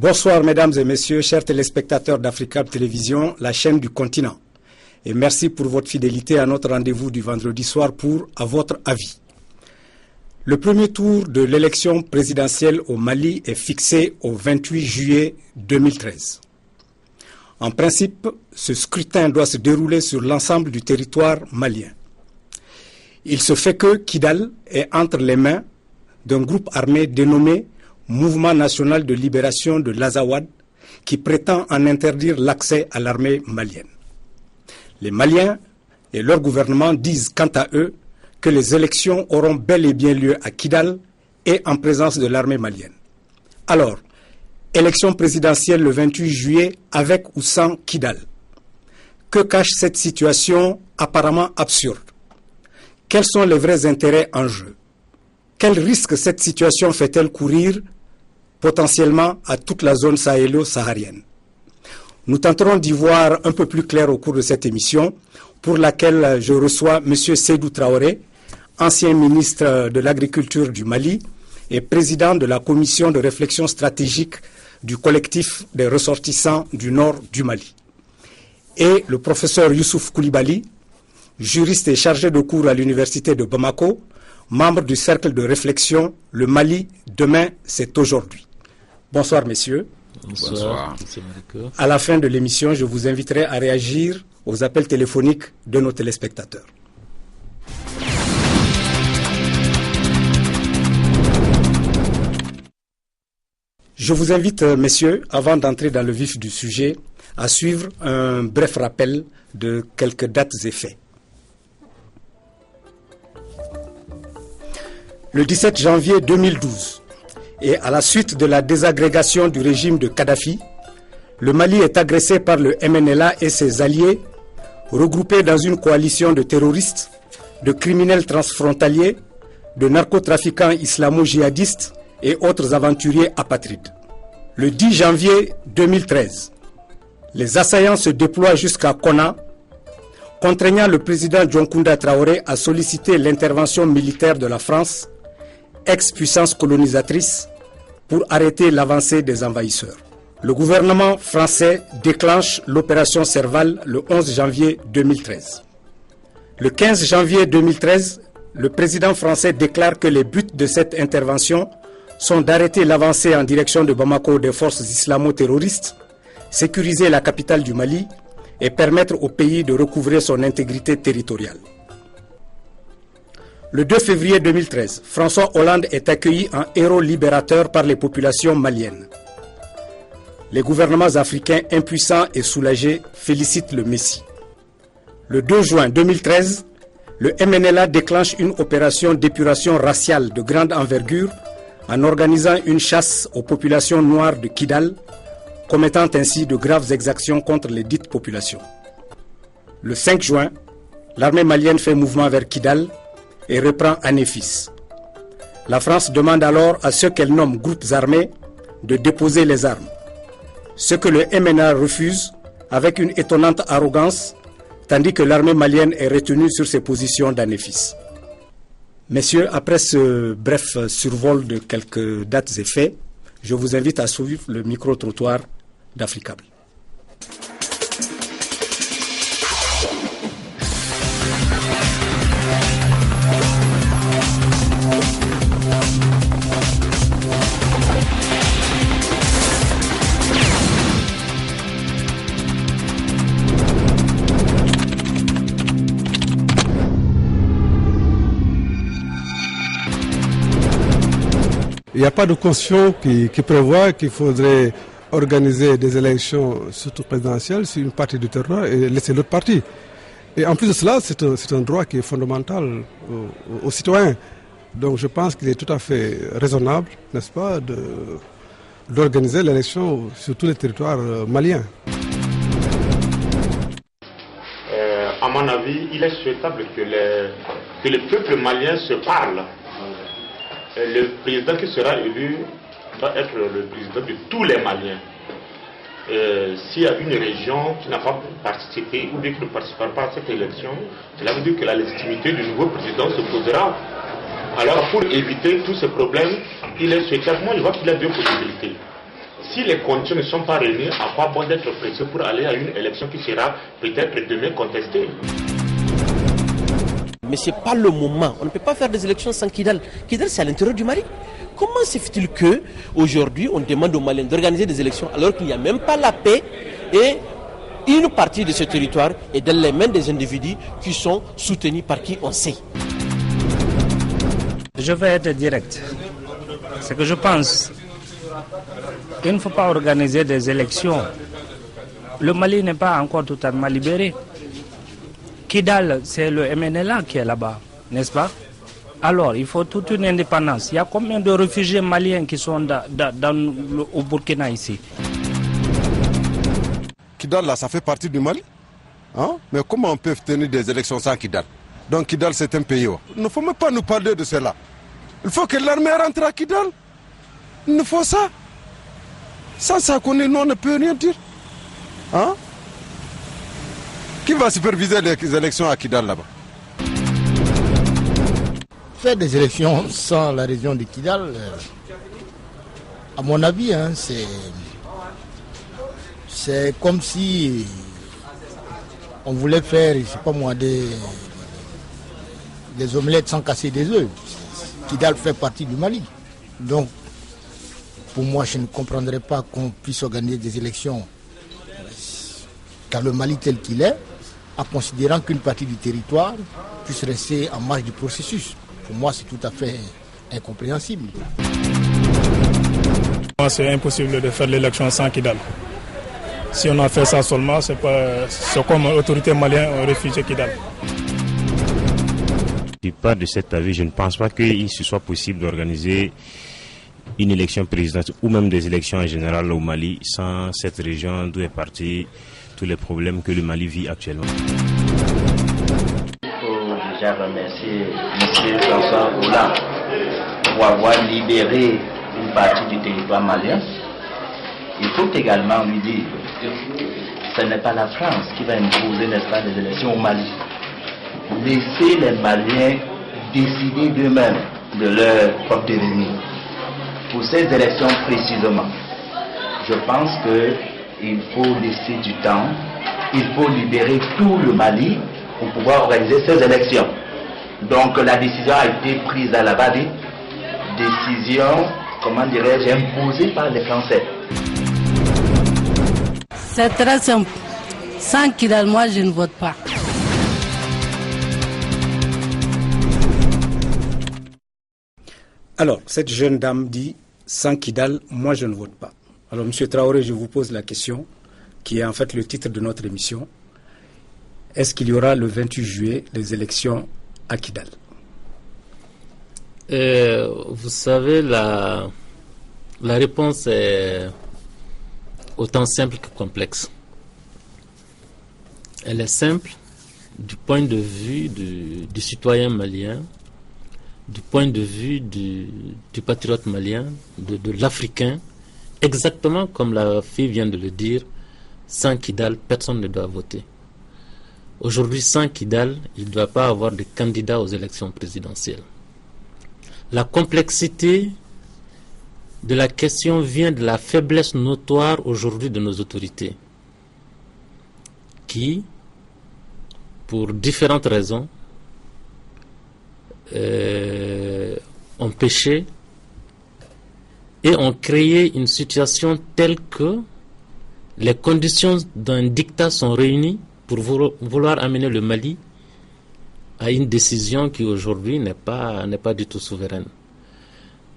Bonsoir mesdames et messieurs, chers téléspectateurs d'Africable Télévision, la chaîne du continent. Et merci pour votre fidélité à notre rendez-vous du vendredi soir pour « À votre avis ». Le premier tour de l'élection présidentielle au Mali est fixé au 28 juillet 2013. En principe, ce scrutin doit se dérouler sur l'ensemble du territoire malien. Il se fait que Kidal est entre les mains d'un groupe armé dénommé Mouvement national de libération de l'Azawad qui prétend en interdire l'accès à l'armée malienne. Les Maliens et leur gouvernement disent quant à eux que les élections auront bel et bien lieu à Kidal et en présence de l'armée malienne. Alors, élection présidentielle le 28 juillet avec ou sans Kidal. Que cache cette situation apparemment absurde? Quels sont les vrais intérêts en jeu? Quel risque cette situation fait-elle courir potentiellement à toute la zone sahélo-saharienne? Nous tenterons d'y voir un peu plus clair au cours de cette émission, pour laquelle je reçois M. Sédou Traoré, ancien ministre de l'Agriculture du Mali et président de la commission de réflexion stratégique du collectif des ressortissants du nord du Mali, et le professeur Youssouf Koulibaly, juriste et chargé de cours à l'université de Bamako, membre du cercle de réflexion « Le Mali, demain, c'est aujourd'hui ». Bonsoir, messieurs. Bonsoir. À la fin de l'émission, je vous inviterai à réagir aux appels téléphoniques de nos téléspectateurs. Je vous invite, messieurs, avant d'entrer dans le vif du sujet, à suivre un bref rappel de quelques dates et faits. Le 17 janvier 2012, et à la suite de la désagrégation du régime de Kadhafi, le Mali est agressé par le MNLA et ses alliés, regroupés dans une coalition de terroristes, de criminels transfrontaliers, de narcotrafiquants islamo-djihadistes et autres aventuriers apatrides. Le 10 janvier 2013, les assaillants se déploient jusqu'à Konna, contraignant le président Dioncounda Traoré à solliciter l'intervention militaire de la France, ex-puissance colonisatrice, pour arrêter l'avancée des envahisseurs. Le gouvernement français déclenche l'opération Serval le 11 janvier 2013. Le 15 janvier 2013, le président français déclare que les buts de cette intervention sont d'arrêter l'avancée en direction de Bamako des forces islamo-terroristes, sécuriser la capitale du Mali et permettre au pays de recouvrer son intégrité territoriale. Le 2 février 2013, François Hollande est accueilli en héros libérateur par les populations maliennes. Les gouvernements africains impuissants et soulagés félicitent le Messie. Le 2 juin 2013, le MNLA déclenche une opération d'épuration raciale de grande envergure en organisant une chasse aux populations noires de Kidal, commettant ainsi de graves exactions contre les dites populations. Le 5 juin, l'armée malienne fait mouvement vers Kidal et reprend Anéfis. La France demande alors à ceux qu'elle nomme groupes armés de déposer les armes, ce que le MNLA refuse avec une étonnante arrogance, tandis que l'armée malienne est retenue sur ses positions d'Anéfis. Messieurs, après ce bref survol de quelques dates et faits, je vous invite à suivre le micro-trottoir d'Africable. Il n'y a pas de constitution qui prévoit qu'il faudrait organiser des élections, surtout présidentielles, sur une partie du territoire et laisser l'autre partie. Et en plus de cela, c'est un droit qui est fondamental aux citoyens. Donc je pense qu'il est tout à fait raisonnable, n'est-ce pas, d'organiser l'élection sur tous les territoires maliens. À mon avis, il est souhaitable que le peuple malien se parle. Le président qui sera élu doit être le président de tous les Maliens. S'il y a une région qui n'a pas participé ou bien qui ne participera pas à cette élection, cela veut dire que la légitimité du nouveau président se posera. Alors pour éviter tous ces problèmes, il est souhaitable, moi je vois qu'il y a deux possibilités. Si les conditions ne sont pas réunies, à quoi bon d'être pressé pour aller à une élection qui sera peut-être demain contestée? Mais ce n'est pas le moment. On ne peut pas faire des élections sans Kidal. Kidal, c'est à l'intérieur du Mali. Comment se fait-il qu'aujourd'hui, on demande aux Maliens d'organiser des élections alors qu'il n'y a même pas la paix et une partie de ce territoire est dans les mains des individus qui sont soutenus par qui on sait? Je vais être direct. Ce que je pense, il ne faut pas organiser des élections. Le Mali n'est pas encore totalement libéré. Kidal, c'est le MNLA qui est là-bas, n'est-ce pas? Alors, il faut toute une indépendance. Il y a combien de réfugiés maliens qui sont au Burkina ici? Kidal, là, ça fait partie du Mali. Hein? Mais comment on peut tenir des élections sans Kidal? Donc Kidal, c'est un pays. Il ne faut même pas nous parler de cela. Il faut que l'armée rentre à Kidal. Il nous faut ça. Sans ça, nous, on ne peut rien dire. Hein? Qui va superviser les élections à Kidal là-bas? Faire des élections sans la région de Kidal, à mon avis, hein, c'est comme si on voulait faire, je sais pas moi, des omelettes sans casser des œufs. Kidal fait partie du Mali. Donc, pour moi, je ne comprendrais pas qu'on puisse organiser des élections dans le Mali tel qu'il est, en considérant qu'une partie du territoire puisse rester en marge du processus. Pour moi, c'est tout à fait incompréhensible. C'est impossible de faire l'élection sans Kidal. Si on a fait ça seulement, c'est comme l'autorité malienne a refusé Kidal. Je pars de cet avis, je ne pense pas qu'il soit possible d'organiser une élection présidentielle ou même des élections en général au Mali sans cette région d'où est parti tous les problèmes que le Mali vit actuellement. Il faut déjà remercier M. François Hollande pour avoir libéré une partie du territoire malien. Il faut également lui dire que ce n'est pas la France qui va imposer, n'est-ce pas, des élections au Mali. Laissez les Maliens décider d'eux-mêmes de leur propre devenir. Pour ces élections précisément, je pense qu'il faut laisser du temps, il faut libérer tout le Mali pour pouvoir organiser ces élections. Donc la décision a été prise à la base, décision, comment dirais-je, imposée par les Français. C'est très simple. Sans Kidal, moi je ne vote pas. Alors, cette jeune dame dit, sans Kidal, moi je ne vote pas. Alors, M. Traoré, je vous pose la question, qui est en fait le titre de notre émission. Est-ce qu'il y aura le 28 juillet les élections à Kidal? Vous savez, la réponse est autant simple que complexe. Elle est simple du point de vue du citoyen malien, du point de vue du patriote malien, de l'Africain, exactement comme la fille vient de le dire, sans Kidal, personne ne doit voter. Aujourd'hui, sans Kidal, il ne doit pas avoir de candidat aux élections présidentielles. La complexité de la question vient de la faiblesse notoire aujourd'hui de nos autorités, qui, pour différentes raisons, ont péché et ont créé une situation telle que les conditions d'un dictat sont réunies pour vouloir amener le Mali à une décision qui aujourd'hui n'est pas du tout souveraine.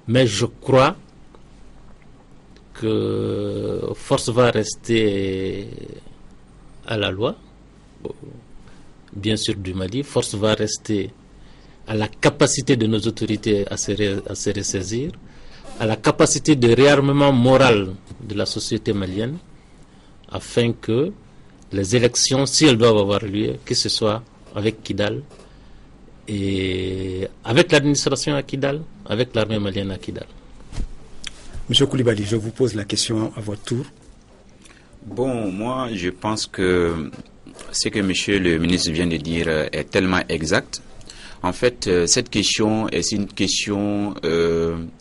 Mais je crois que force va rester à la loi, bien sûr du Mali, force va rester à la capacité de nos autorités à se ressaisir, à la capacité de réarmement moral de la société malienne, afin que les élections, si elles doivent avoir lieu, que ce soit avec Kidal et avec l'administration à Kidal, avec l'armée malienne à Kidal. Monsieur Koulibaly, je vous pose la question à votre tour. Bon, moi, je pense que ce que monsieur le ministre vient de dire est tellement exact. En fait, cette question est une question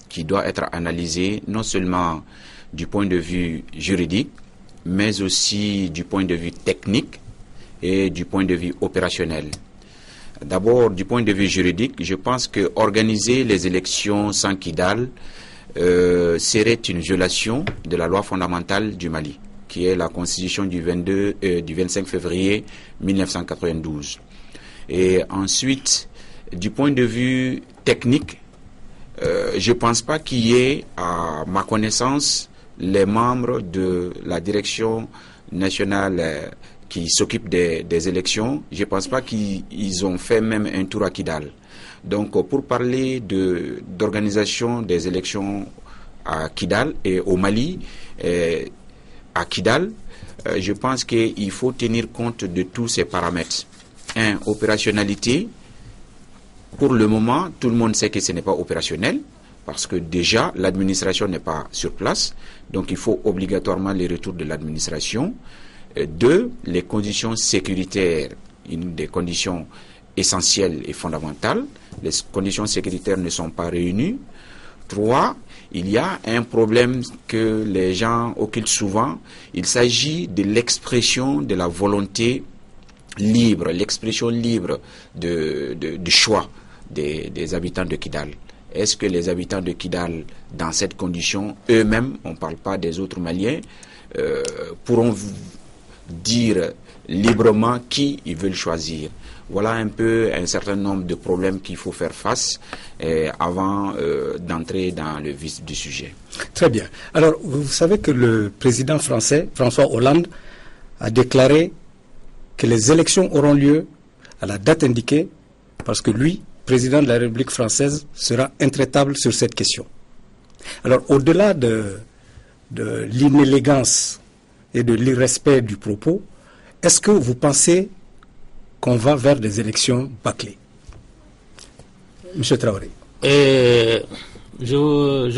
qui doit être analysée non seulement du point de vue juridique, mais aussi du point de vue technique et du point de vue opérationnel. D'abord, du point de vue juridique, je pense que organiser les élections sans Kidal serait une violation de la loi fondamentale du Mali, qui est la constitution du 25 février 1992. Et ensuite, du point de vue technique, je ne pense pas qu'il y ait, à ma connaissance, les membres de la direction nationale qui s'occupe des élections, je ne pense pas qu'ils ont fait même un tour à Kidal. Donc, pour parler d'organisation des élections à Kidal et au Mali, à Kidal, je pense qu'il faut tenir compte de tous ces paramètres. Opérationnalité. Pour le moment, tout le monde sait que ce n'est pas opérationnel, parce que déjà, l'administration n'est pas sur place, donc il faut obligatoirement les retours de l'administration. 2, les conditions sécuritaires, une des conditions essentielles et fondamentales. Les conditions sécuritaires ne sont pas réunies. 3, il y a un problème que les gens occultent souvent. Il s'agit de l'expression de la volonté libre, l'expression libre du choix des habitants de Kidal. Est-ce que les habitants de Kidal, dans cette condition, eux-mêmes, on ne parle pas des autres Maliens, pourront dire librement qui ils veulent choisir? Voilà un peu un certain nombre de problèmes qu'il faut faire face avant d'entrer dans le vif du sujet. Très bien. Alors, vous savez que le président français, François Hollande, a déclaré que les élections auront lieu à la date indiquée parce que lui, président de la République française, sera intraitable sur cette question. Alors, au-delà de l'inélégance et de l'irrespect du propos, est-ce que vous pensez qu'on va vers des élections bâclées? Monsieur Traoré. Je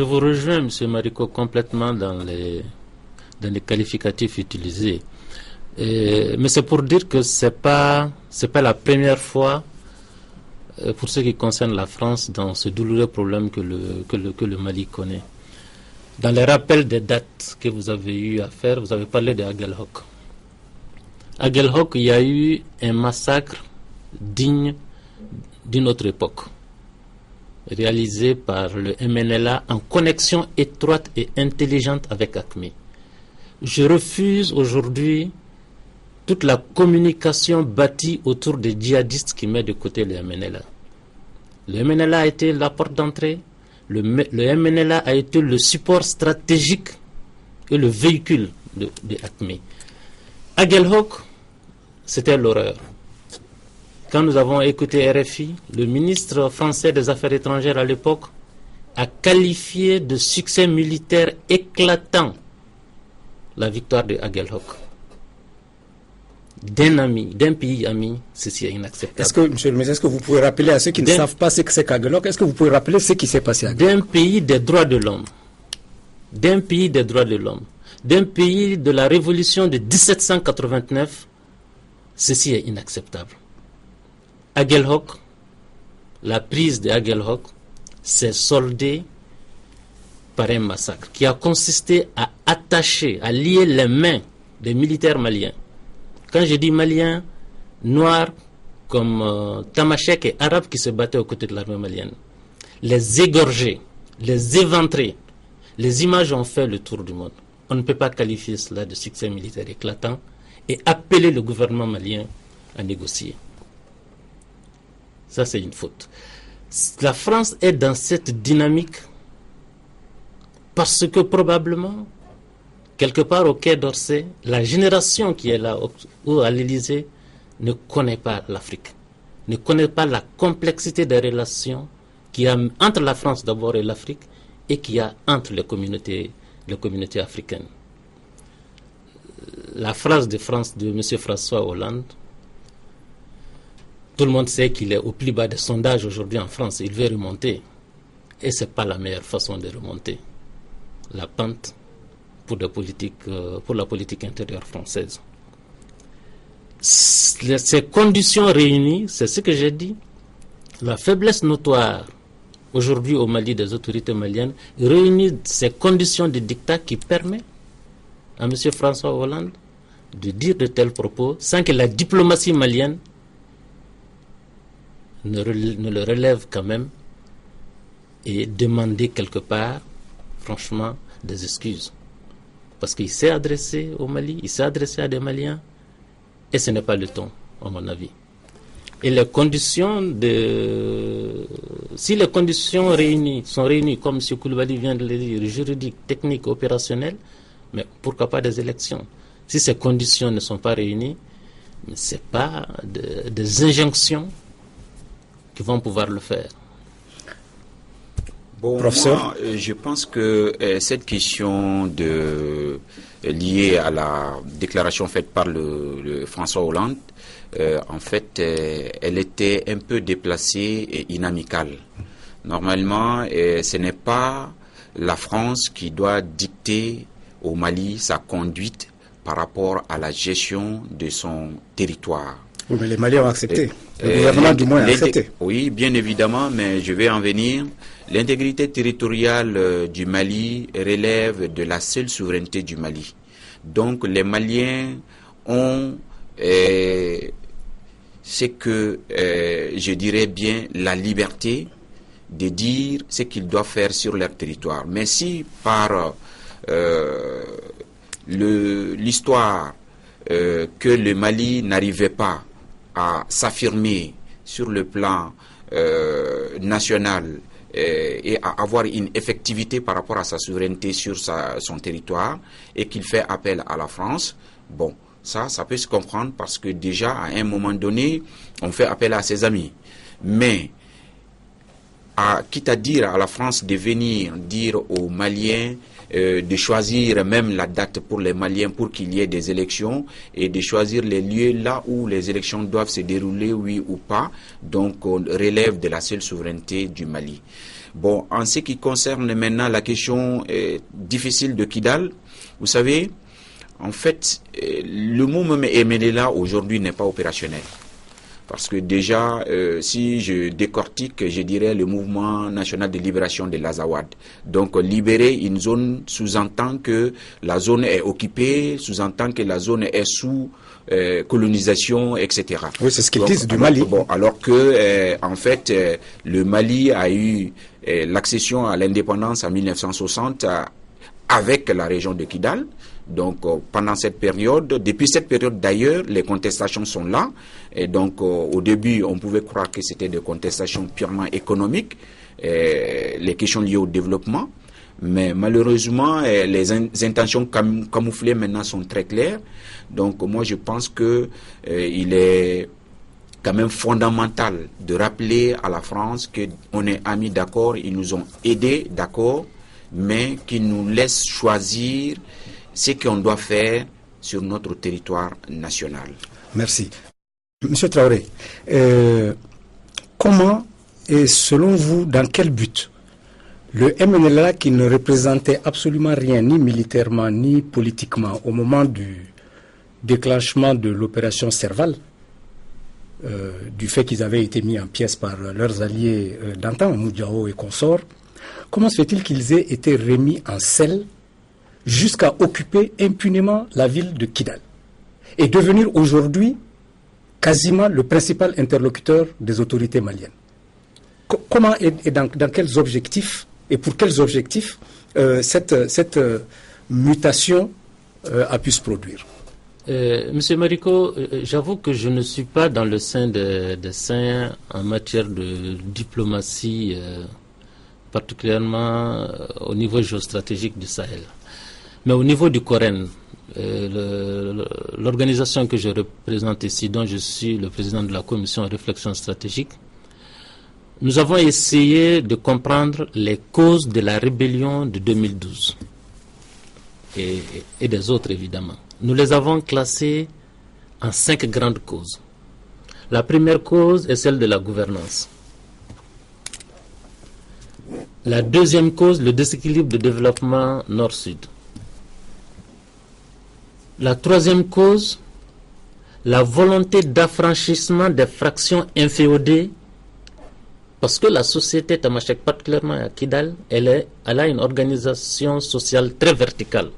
vous rejoins, Monsieur Marico, complètement dans les qualificatifs utilisés. Mais c'est pour dire que c'est pas la première fois pour ce qui concerne la France dans ce douloureux problème que le Mali connaît. Dans les rappels des dates que vous avez eu à faire, vous avez parlé de Aguelhok. Aguelhok, il y a eu un massacre digne d'une autre époque, réalisé par le MNLA en connexion étroite et intelligente avec AQMI. Je refuse aujourd'hui toute la communication bâtie autour des djihadistes qui met de côté le MNLA. Le MNLA a été la porte d'entrée, le MNLA a été le support stratégique et le véhicule de AQMI. Aguelhok, c'était l'horreur. Quand nous avons écouté RFI, le ministre français des Affaires étrangères à l'époque a qualifié de succès militaire éclatant la victoire de Aguelhok. D'un pays ami, ceci est inacceptable. Est-ce que, monsieur le ministre, est-ce que vous pouvez rappeler à ceux qui ne savent pas ce que c'est qu'Aguelhok, est-ce que vous pouvez rappeler ce qui s'est passé à Aguelhok? D'un pays des droits de l'homme, d'un pays de la révolution de 1789, ceci est inacceptable. Aguelhok, la prise de Aguelhok s'est soldée par un massacre qui a consisté à attacher, à lier les mains des militaires maliens. Quand je dis maliens, noirs comme Tamashek et arabes qui se battaient aux côtés de l'armée malienne, les égorger, les éventrer, les images ont fait le tour du monde. On ne peut pas qualifier cela de succès militaire éclatant et appeler le gouvernement malien à négocier. Ça, c'est une faute. La France est dans cette dynamique parce que probablement, quelque part au Quai d'Orsay, la génération qui est là ou à l'Élysée ne connaît pas l'Afrique, ne connaît pas la complexité des relations qu'il y a entre la France d'abord et l'Afrique et qu'il y a entre les communautés africaines. La phrase de M. François Hollande, tout le monde sait qu'il est au plus bas des sondages aujourd'hui en France, il veut remonter et ce n'est pas la meilleure façon de remonter la pente pour la politique intérieure française. Ces conditions réunies, c'est ce que j'ai dit, la faiblesse notoire aujourd'hui au Mali des autorités maliennes réunit ces conditions de dictat qui permettent à M. François Hollande de dire de tels propos sans que la diplomatie malienne ne le relève quand même et demander quelque part, franchement, des excuses. Parce qu'il s'est adressé au Mali, il s'est adressé à des Maliens, et ce n'est pas le ton, à mon avis. Et les conditions si les conditions sont réunies, comme M. Koulibaly vient de le dire, juridiques, techniques, opérationnelles, mais pourquoi pas des élections? Si ces conditions ne sont pas réunies, ce n'est pas des injonctions qui vont pouvoir le faire. Bon, moi, je pense que cette question liée à la déclaration faite par le François Hollande, en fait, elle était un peu déplacée et inamicale. Normalement, ce n'est pas la France qui doit dicter au Mali sa conduite par rapport à la gestion de son territoire. Oui, mais les Maliens ont accepté. Le gouvernement du moins a accepté. Oui, bien évidemment, mais je vais en venir. L'intégrité territoriale du Mali relève de la seule souveraineté du Mali. Donc les Maliens ont ce que je dirais bien la liberté de dire ce qu'ils doivent faire sur leur territoire. Mais si par l'histoire que le Mali n'arrivait pas à s'affirmer sur le plan national et à avoir une effectivité par rapport à sa souveraineté sur son territoire et qu'il fait appel à la France, bon, ça peut se comprendre parce que déjà à un moment donné, on fait appel à ses amis. Mais quitte à dire à la France de venir dire aux Maliens de choisir même la date pour les Maliens pour qu'il y ait des élections et de choisir les lieux là où les élections doivent se dérouler, oui ou pas. Donc on relève de la seule souveraineté du Mali. Bon, en ce qui concerne maintenant la question difficile de Kidal, vous savez, en fait, le mot MNLA aujourd'hui n'est pas opérationnel. Parce que déjà, si je décortique, je dirais le mouvement national de libération de l'Azawad. Donc, libérer une zone sous-entend que la zone est occupée, sous-entend que la zone est sous colonisation, etc. Oui, c'est ce qu'ils disent du Mali. Bon, alors que, en fait, le Mali a eu l'accession à l'indépendance en 1960 avec la région de Kidal. Donc pendant cette période, depuis cette période d'ailleurs, les contestations sont là. Et donc au début, on pouvait croire que c'était des contestations purement économiques, les questions liées au développement. Mais malheureusement, les intentions camouflées maintenant sont très claires. Donc moi je pense que il est quand même fondamental de rappeler à la France qu'on est amis d'accord, ils nous ont aidés d'accord, mais qu'ils nous laissent choisir ce qu'on doit faire sur notre territoire national. Merci. Monsieur Traoré, comment et selon vous, dans quel but le MNLA, qui ne représentait absolument rien, ni militairement, ni politiquement, au moment du déclenchement de l'opération Serval, du fait qu'ils avaient été mis en pièces par leurs alliés d'antan, Moudjao et consorts, comment se fait-il qu'ils aient été remis en selle jusqu'à occuper impunément la ville de Kidal et devenir aujourd'hui quasiment le principal interlocuteur des autorités maliennes? Comment et dans quels objectifs et pour quels objectifs cette mutation a pu se produire? Monsieur Marico, j'avoue que je ne suis pas dans le sein des saints en matière de diplomatie, particulièrement au niveau géostratégique du Sahel. Mais au niveau du Coren, l'organisation que je représente ici, dont je suis le président de la commission réflexion stratégique, nous avons essayé de comprendre les causes de la rébellion de 2012 et des autres évidemment. Nous les avons classées en 5 grandes causes. La première cause est celle de la gouvernance. La deuxième cause, le déséquilibre de développement nord-sud. La troisième cause, la volonté d'affranchissement des fractions inféodées Parce que la société tamashek, particulièrement à Kidal, elle a une organisation sociale très verticale.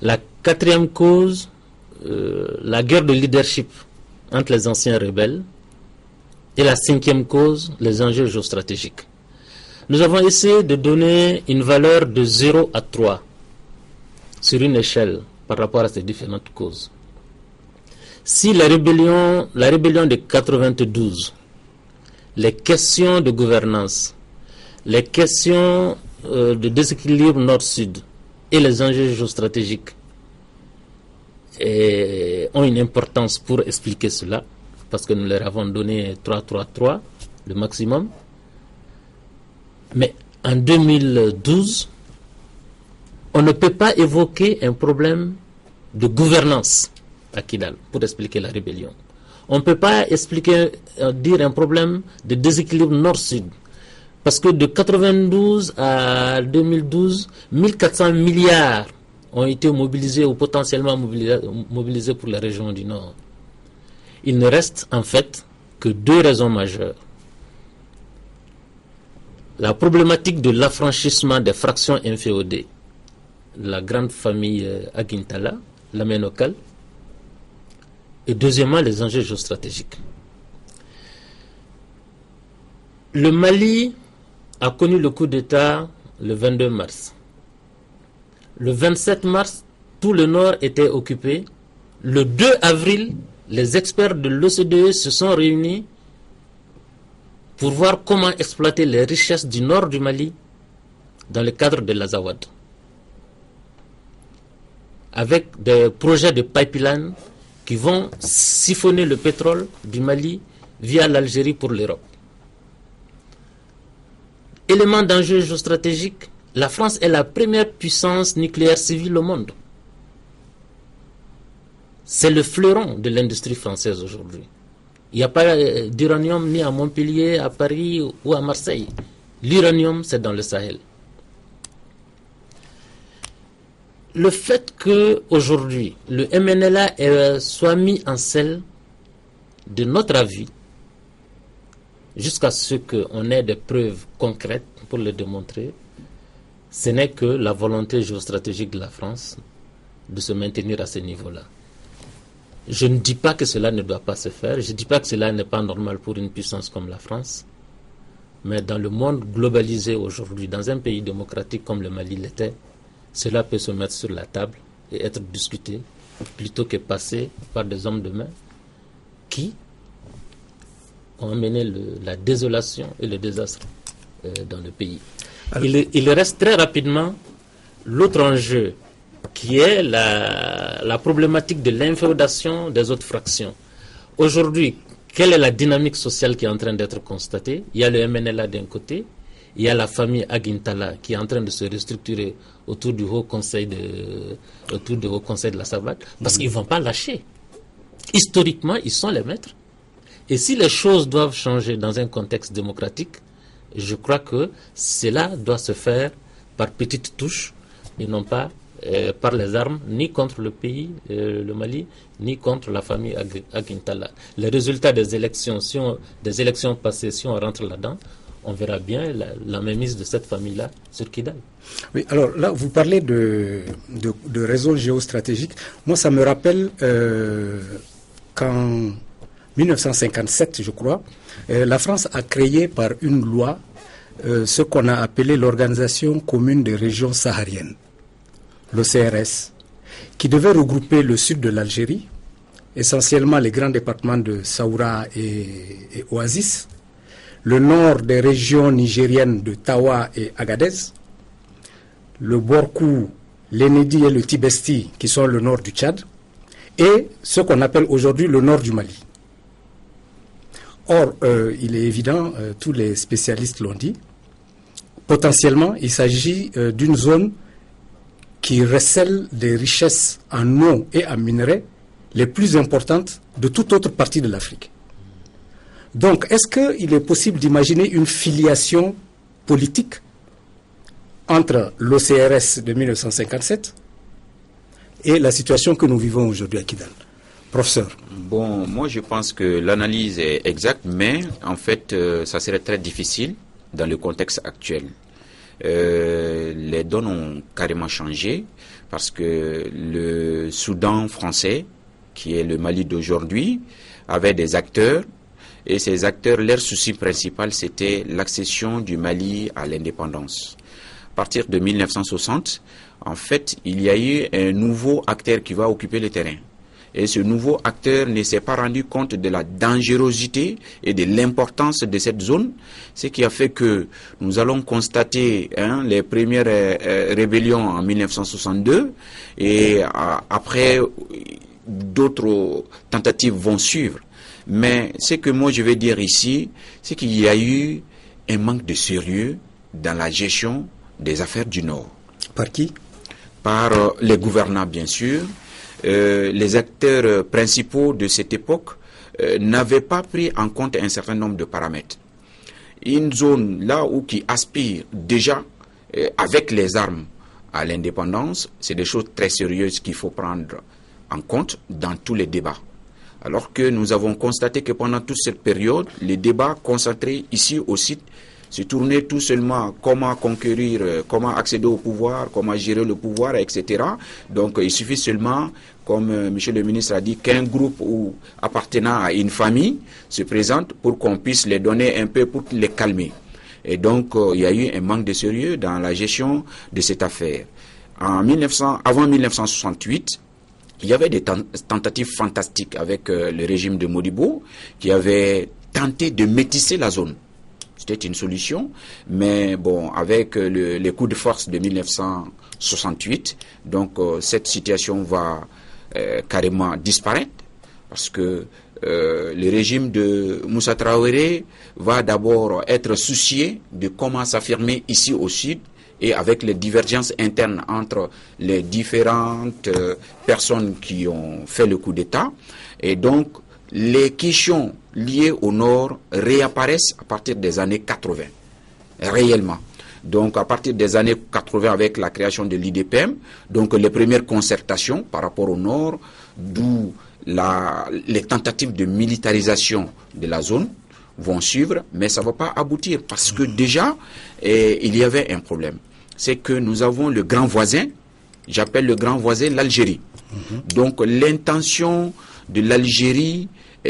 La quatrième cause, la guerre de leadership entre les anciens rebelles. Et la cinquième cause, les enjeux géostratégiques. Nous avons essayé de donner une valeur de 0 à 3 sur une échelle par rapport à ces différentes causes. Si la rébellion de 92, les questions de gouvernance, les questions de déséquilibre nord-sud et les enjeux géostratégiques ont une importance pour expliquer cela, parce que nous leur avons donné 3, le maximum. Mais en 2012, on ne peut pas évoquer un problème de gouvernance à Kidal pour expliquer la rébellion. On ne peut pas dire un problème de déséquilibre nord-sud. Parce que de 92 à 2012, 1400 milliards ont été mobilisés ou potentiellement mobilisés pour la région du Nord. Il ne reste en fait que 2 raisons majeures. La problématique de l'affranchissement des fractions inféodées, la grande famille Aguintala, la Ménokal, et deuxièmement les enjeux géostratégiques. Le Mali a connu le coup d'État le 22 mars. Le 27 mars, tout le Nord était occupé. Le 2 avril, les experts de l'OCDE se sont réunis pour voir comment exploiter les richesses du nord du Mali dans le cadre de l'Azawad, avec des projets de pipeline qui vont siphonner le pétrole du Mali via l'Algérie pour l'Europe. Élément d'enjeu géostratégique, la France est la première puissance nucléaire civile au monde. C'est le fleuron de l'industrie française aujourd'hui. Il n'y a pas d'uranium ni à Montpellier, à Paris ou à Marseille. L'uranium, c'est dans le Sahel. Le fait qu'aujourd'hui, le MNLA soit mis en selle, de notre avis, jusqu'à ce qu'on ait des preuves concrètes pour le démontrer, ce n'est que la volonté géostratégique de la France de se maintenir à ce niveau-là. Je ne dis pas que cela ne doit pas se faire, je ne dis pas que cela n'est pas normal pour une puissance comme la France, mais dans le monde globalisé aujourd'hui, dans un pays démocratique comme le Mali l'était, cela peut se mettre sur la table et être discuté plutôt que passer par des hommes de main qui ont amené la désolation et le désastre dans le pays. Il reste très rapidement l'autre enjeu qui est la problématique de l'inféodation des autres fractions. Aujourd'hui, quelle est la dynamique sociale qui est en train d'être constatée? Il y a le MNLA d'un côté, il y a la famille Aguintala qui est en train de se restructurer autour du Haut Conseil de la Savate, parce qu'ils ne vont pas lâcher. Historiquement, ils sont les maîtres. Et si les choses doivent changer dans un contexte démocratique, je crois que cela doit se faire par petites touches et non pas par les armes, ni contre le pays, le Mali, ni contre la famille Aguintala. Les résultats des élections, passées, si on rentre là-dedans, on verra bien la mainmise de cette famille-là sur Kidal. Oui, alors là, vous parlez de raisons géostratégiques. Moi, ça me rappelle qu'en 1957, je crois, la France a créé par une loi ce qu'on a appelé l'Organisation commune des régions sahariennes, l'OCRS, qui devait regrouper le sud de l'Algérie, essentiellement les grands départements de Saoura et Oasis, le nord des régions nigériennes de Tawa et Agadez, le Borkou, l'Enedi et le Tibesti, qui sont le nord du Tchad, et ce qu'on appelle aujourd'hui le nord du Mali. Or, il est évident, tous les spécialistes l'ont dit, potentiellement, il s'agit d'une zone qui recèle des richesses en eau et en minerais les plus importantes de toute autre partie de l'Afrique. Donc, est-ce qu'il est possible d'imaginer une filiation politique entre l'OCRS de 1957 et la situation que nous vivons aujourd'hui à Kidal? Professeur. Bon, moi je pense que l'analyse est exacte, mais en fait, ça serait très difficile dans le contexte actuel. Les donnes ont carrément changé parce que le Soudan français, qui est le Mali d'aujourd'hui, avait des acteurs, et ces acteurs, leur souci principal, c'était l'accession du Mali à l'indépendance. À partir de 1960, en fait, il y a eu un nouveau acteur qui va occuper le terrain. Et ce nouveau acteur ne s'est pas rendu compte de la dangerosité et de l'importance de cette zone, ce qui a fait que nous allons constater les premières rébellions en 1962 et après d'autres tentatives vont suivre. Mais ce que moi je vais dire ici, c'est qu'il y a eu un manque de sérieux dans la gestion des affaires du Nord. Par qui? Par les gouvernants bien sûr. Les acteurs principaux de cette époque n'avaient pas pris en compte un certain nombre de paramètres. Une zone là où qui aspire déjà avec les armes à l'indépendance, c'est des choses très sérieuses qu'il faut prendre en compte dans tous les débats. Alors que nous avons constaté que pendant toute cette période, les débats concentrés ici au site se tournaient tout seulement comment conquérir, comment accéder au pouvoir, comment gérer le pouvoir, etc. Donc il suffit seulement, comme M. le ministre a dit, qu'un groupe appartenant à une famille se présente pour qu'on puisse les donner un peu pour les calmer. Et donc il y a eu un manque de sérieux dans la gestion de cette affaire. Avant 1968, il y avait des tentatives fantastiques avec le régime de Modibo qui avait tenté de métisser la zone. C'était une solution, mais bon, avec les coups de force de 1968, donc cette situation va carrément disparaître parce que le régime de Moussa Traoré va d'abord être soucié de comment s'affirmer ici au sud, et avec les divergences internes entre les différentes personnes qui ont fait le coup d'État. Et donc, les questions liées au Nord réapparaissent à partir des années 80, réellement. Donc, à partir des années 80, avec la création de l'IDPM, donc les premières concertations par rapport au Nord, d'où les tentatives de militarisation de la zone vont suivre, mais ça ne va pas aboutir parce que déjà, il y avait un problème. C'est que nous avons le grand voisin, j'appelle le grand voisin l'Algérie. Donc l'intention de l'Algérie,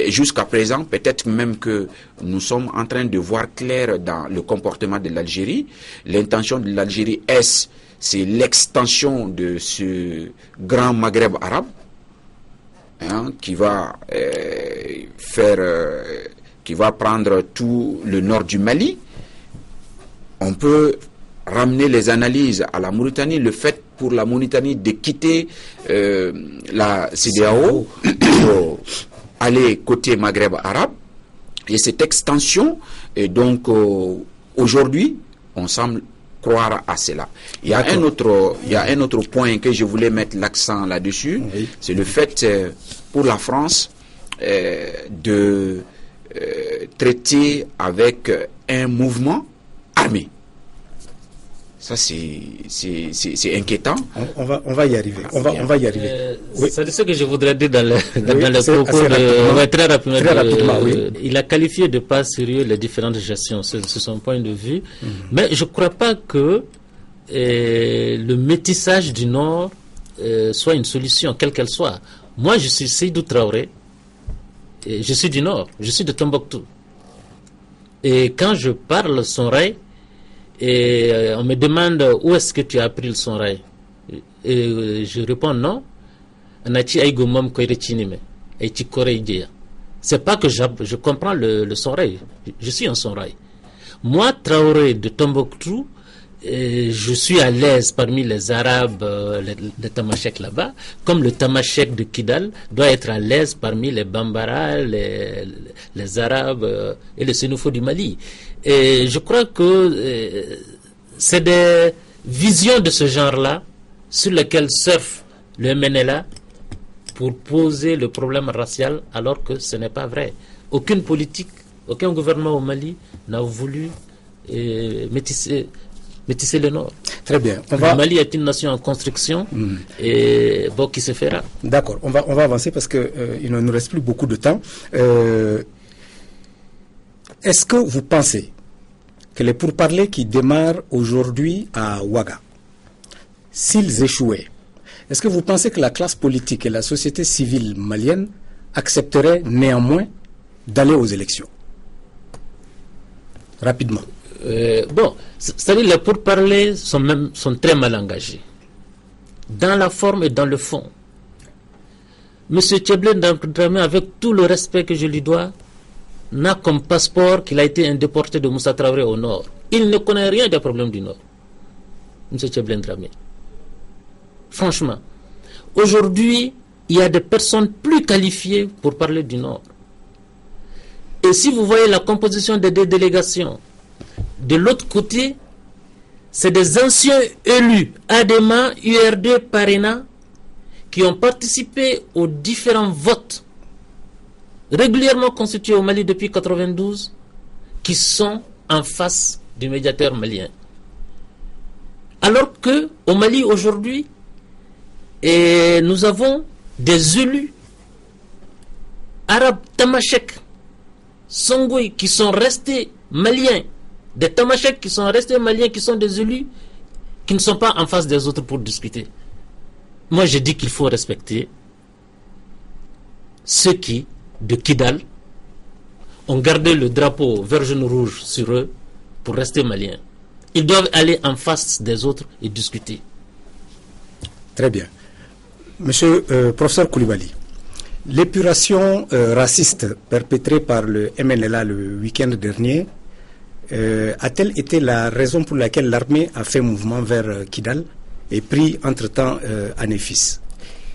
jusqu'à présent, peut-être même que nous sommes en train de voir clair dans le comportement de l'Algérie. L'intention de l'Algérie, c'est l'extension de ce grand Maghreb arabe, qui va qui va prendre tout le nord du Mali. On peut ramener les analyses à la Mauritanie, le fait pour la Mauritanie de quitter la CEDEAO pour aller côté Maghreb arabe, et cette extension, et donc aujourd'hui, on semble croire à cela. Il y a un autre point que je voulais mettre l'accent là-dessus, c'est le fait pour la France de traiter avec un mouvement armé. Ça, c'est inquiétant. On va y arriver. On va y arriver. C'est ce que je voudrais dire dans le propos très rapidement. Il a qualifié de pas sérieux les différentes gestions, c'est son point de vue. Mais je ne crois pas que le métissage du Nord soit une solution, quelle qu'elle soit. Moi, je suis Seydou Traoré, et je suis du Nord, je suis de Tombouctou. Et quand je parle Sonrai, et on me demande où est-ce que tu as appris le Sonrai, et je réponds non. C'est pas que je comprends le Sonrai, je suis un Sonrai. Moi, Traoré de Tombouctou, je suis à l'aise parmi les Arabes, les Tamashek là-bas, comme le Tamashek de Kidal doit être à l'aise parmi les Bambara, les Arabes et les Sénoufos du Mali. Et je crois que c'est des visions de ce genre-là sur lesquelles surfe le MNLA pour poser le problème racial, alors que ce n'est pas vrai. Aucune politique, aucun gouvernement au Mali n'a voulu métisser métisser le Nord. Très bien. Le Mali est une nation en construction et bon, qui se fera. D'accord, on va avancer parce qu'il ne nous reste plus beaucoup de temps. Est-ce que vous pensez que les pourparlers qui démarrent aujourd'hui à Ouaga, s'ils échouaient, est-ce que vous pensez que la classe politique et la société civile malienne accepteraient néanmoins d'aller aux élections? Rapidement. Bon, c'est-à-dire les pourparlers sont très mal engagés, dans la forme et dans le fond. M. Tchéblé, avec tout le respect que je lui dois, n'a comme passeport qu'il a été un déporté de Moussa Traoré au Nord. Il ne connaît rien des problèmes du Nord, M. Tchéblé Dramé. Franchement, aujourd'hui, il y a des personnes plus qualifiées pour parler du Nord. Et si vous voyez la composition des deux délégations, de l'autre côté, c'est des anciens élus, ADEMA, URD, Parena, qui ont participé aux différents votes régulièrement constitués au Mali depuis 1992, qui sont en face du médiateur malien. Alors que au Mali aujourd'hui, nous avons des élus arabes tamashek, Songoï, qui sont restés maliens, des tamashek qui sont restés maliens, qui sont des élus qui ne sont pas en face des autres pour discuter. Moi, je dis qu'il faut respecter ceux qui, de Kidal, ont gardé le drapeau vert jaune rouge sur eux pour rester maliens. Ils doivent aller en face des autres et discuter. Très bien. Monsieur professeur Koulibaly, l'épuration raciste perpétrée par le MNLA le week-end dernier a-t-elle été la raison pour laquelle l'armée a fait mouvement vers Kidal et pris entre-temps Anéfis?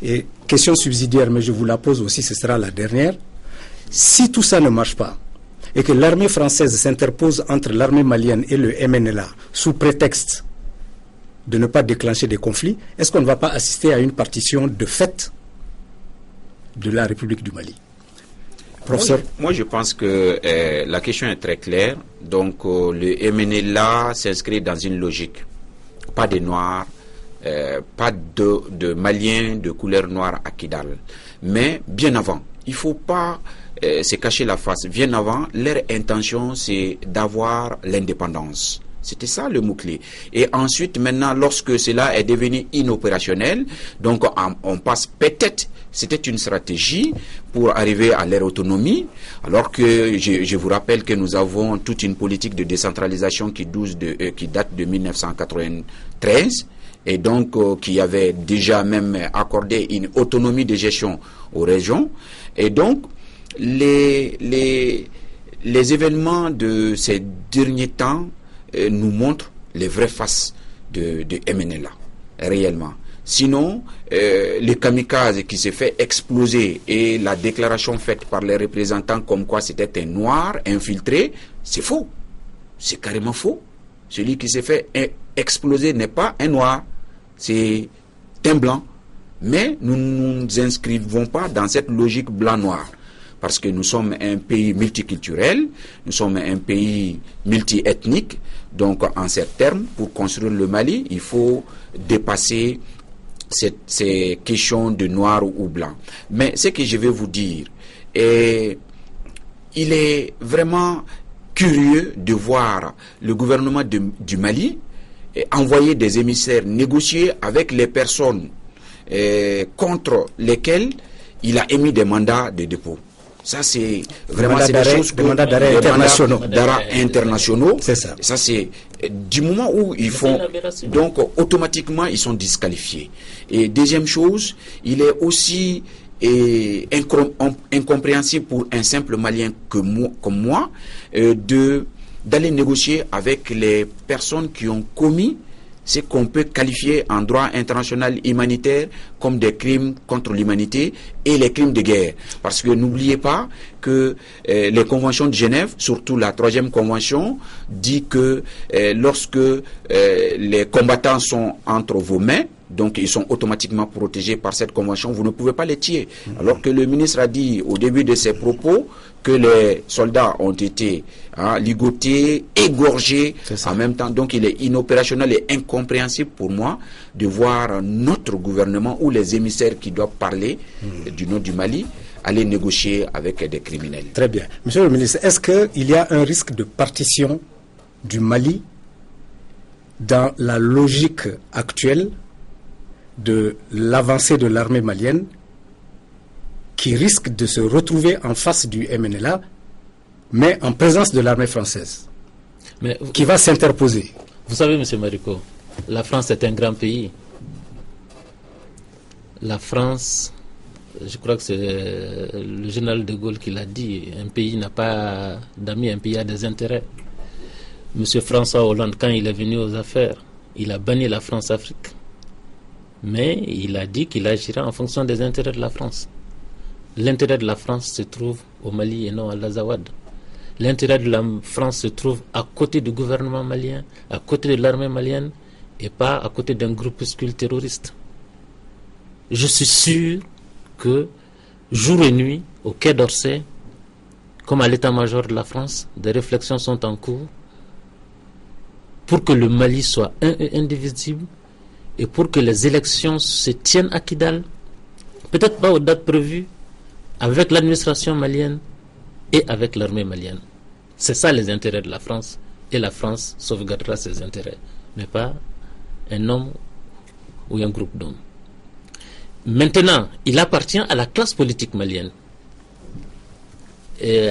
Et question subsidiaire, mais je vous la pose aussi, ce sera la dernière. Si tout ça ne marche pas et que l'armée française s'interpose entre l'armée malienne et le MNLA sous prétexte de ne pas déclencher des conflits, est-ce qu'on ne va pas assister à une partition de fait de la République du Mali? Professeur. Moi, je pense que la question est très claire. Donc, le MNLA s'inscrit dans une logique. Pas de Noirs, pas de Maliens de couleur noire à Kidal. Mais bien avant, il ne faut pas se cacher la face. Bien avant, leur intention, c'est d'avoir l'indépendance. C'était ça le mot-clé. Et ensuite, maintenant, lorsque cela est devenu inopérationnel, donc on passe peut-être, c'était une stratégie pour arriver à leur autonomie, alors que je vous rappelle que nous avons toute une politique de décentralisation qui date de 1993, et donc qui avait déjà même accordé une autonomie de gestion aux régions. Et donc, les événements de ces derniers temps nous montre les vraies faces de MNLA, réellement. Sinon, le kamikaze qui s'est fait exploser et la déclaration faite par les représentants comme quoi c'était un noir infiltré, c'est faux. C'est carrément faux. Celui qui s'est fait exploser n'est pas un noir, c'est un blanc. Mais nous ne nous inscrivons pas dans cette logique blanc-noir. Parce que nous sommes un pays multiculturel, nous sommes un pays multiethnique. Donc, en ces termes, pour construire le Mali, il faut dépasser ces questions de noir ou blanc. Mais ce que je vais vous dire, il est vraiment curieux de voir le gouvernement du Mali envoyer des émissaires négocier avec les personnes contre lesquelles il a émis des mandats de dépôt. Ça, c'est vraiment des choses que... Des mandats d'arrêt internationaux. C'est ça. Ça, c'est du moment où ils font... Donc, automatiquement, ils sont disqualifiés. Et deuxième chose, il est aussi incompréhensible pour un simple Malien comme moi d'aller négocier avec les personnes qui ont commis ce qu'on peut qualifier en droit international humanitaire comme des crimes contre l'humanité et les crimes de guerre. Parce que n'oubliez pas que les conventions de Genève, surtout la 3e convention, dit que lorsque les combattants sont entre vos mains, Donc ils sont automatiquement protégés par cette convention, vous ne pouvez pas les tuer. Alors que le ministre a dit au début de ses propos que les soldats ont été ligotés, égorgés en même temps. Donc il est inopérationnel et incompréhensible pour moi de voir notre gouvernement ou les émissaires qui doivent parler du nom du Mali aller négocier avec des criminels. Très bien. Monsieur le ministre, est-ce qu'il y a un risque de partition du Mali dans la logique actuelle de l'avancée de l'armée malienne qui risque de se retrouver en face du MNLA, mais en présence de l'armée française, qui va s'interposer? Vous savez, M. Marico, la France est un grand pays. La France, je crois que c'est le général de Gaulle qui l'a dit, un pays n'a pas d'amis, un pays a des intérêts. M. François Hollande, quand il est venu aux affaires, il a banni la France-Afrique. Mais il a dit qu'il agira en fonction des intérêts de la France. L'intérêt de la France se trouve au Mali et non à l'Azawad. L'intérêt de la France se trouve à côté du gouvernement malien, à côté de l'armée malienne et pas à côté d'un groupuscule terroriste. Je suis sûr que jour et nuit, au Quai d'Orsay, comme à l'état-major de la France, des réflexions sont en cours pour que le Mali soit un et indivisible et pour que les élections se tiennent à Kidal, peut-être pas aux dates prévues, avec l'administration malienne et avec l'armée malienne. C'est ça les intérêts de la France, et la France sauvegardera ses intérêts, mais pas un homme ou un groupe d'hommes. Maintenant, il appartient à la classe politique malienne, et,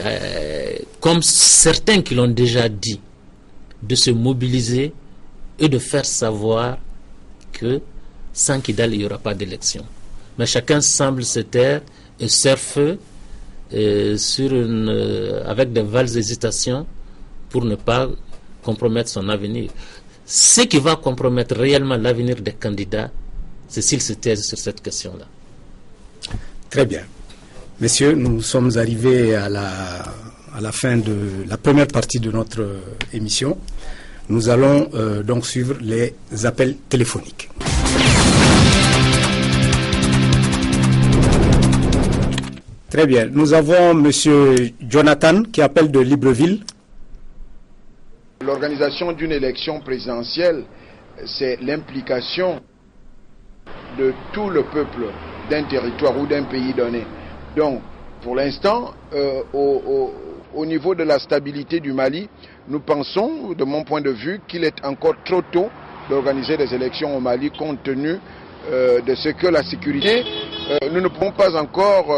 comme certains qui l'ont déjà dit, de se mobiliser et de faire savoir que sans Kidal, il n'y aura pas d'élection. Mais chacun semble se taire et surfer avec des vagues hésitations pour ne pas compromettre son avenir. Ce qui va compromettre réellement l'avenir des candidats, c'est s'ils se taisent sur cette question-là. Très bien. Messieurs, nous sommes arrivés à la fin de la première partie de notre émission. Nous allons donc suivre les appels téléphoniques. Très bien. Nous avons M. Jonathan qui appelle de Libreville. L'organisation d'une élection présidentielle, c'est l'implication de tout le peuple d'un territoire ou d'un pays donné. Donc, pour l'instant, au niveau de la stabilité du Mali, nous pensons, de mon point de vue, qu'il est encore trop tôt d'organiser des élections au Mali compte tenu de ce que la sécurité, nous ne pouvons pas encore